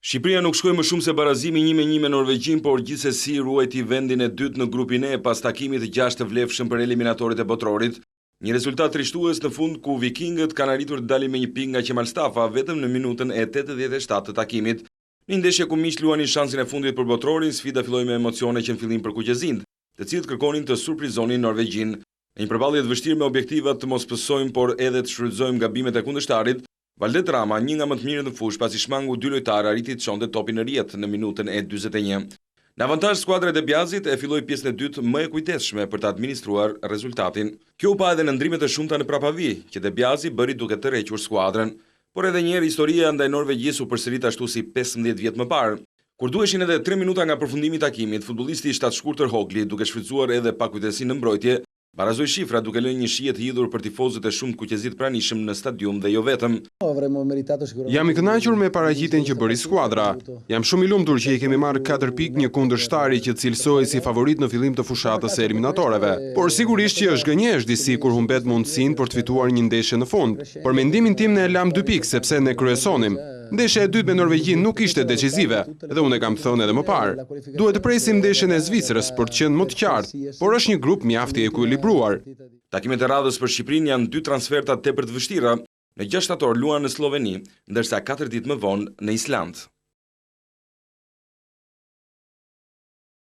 Shqipëria nuk shkoi më shumë se barazimi 1-1 me Norvegjin, por gjithsesi ruajti vendin e dytë në grupin E pas takimit të 6 të vlefshëm për eliminatorit e botrorit. Një rezultat trishtues në fund ku vikingët kanë arritur të dalin me 1 pikë nga Qemalstafa vetëm në minutën e 87 të takimit. Në ndeshje ku miqt luanin shansin e fundit për botrorin, sfida filloi me emocione që në fillim përkuqezind, të cilët kërkonin të surprizonin Norvegjin. Në një përballje të vështirë me objektivat të mos pësojmë por edhe të shfrytëzojmë gabimet e kundërshtarit, Valdet Rama, një nga më të mirët në fushë pasi shmangu 2 lojtarë, arriti të çonte topin në rjet në minutën e 41. Në avantazh skuadra e Biazit e filloi pjesën e dytë më e kujtesshme për të administruar rezultatin. Kjo u pa edhe në ndrimet e shumta në prapavi, që Biazi bëri duke tërhequr skuadrën, por edhe një herë historia ndaj Norvegjisë u përsërit ashtu si 15 vjet më parë. Kur duheshin edhe 3 minuta nga përfundimi i takimit, futbollisti i shtatshkurtër Hogli, duke shfrytzuar edhe pakujtesinë në mbrojtje, barazoi shifra duke lënë një shije të hidhur për tifozët e shumë kuqezit pranishëm në stadium dhe jo vetëm. Jam i kënaqur me paraqitjen që bëri skuadra. Jam shumë i lumtur që i kemi marrë 4 pikë një kundërshtari që cilësohej si favorit në fillim të fushatës së eliminatoreve. Por sigurisht që është gënjesht disi kur humbet mundësinë për të fituar një ndeshje në fund. Por mendimin tim ne e lam 2 pikë sepse ne kryesonim. Ndeshja e dytë me Norvegjin nuk ishte decizive, dhe unë e kam thënë edhe më parë. Duhet të presim ndeshjen e Zvicrës për të qenë më të qartë, por është një grup mjaft i ekuilibruar. Takimet e radhës për Shqipërinë janë 2 transferta tepër të vështira. Në 6 shtator luan në Sloveni, ndërsa 4 ditë më vonë në Island.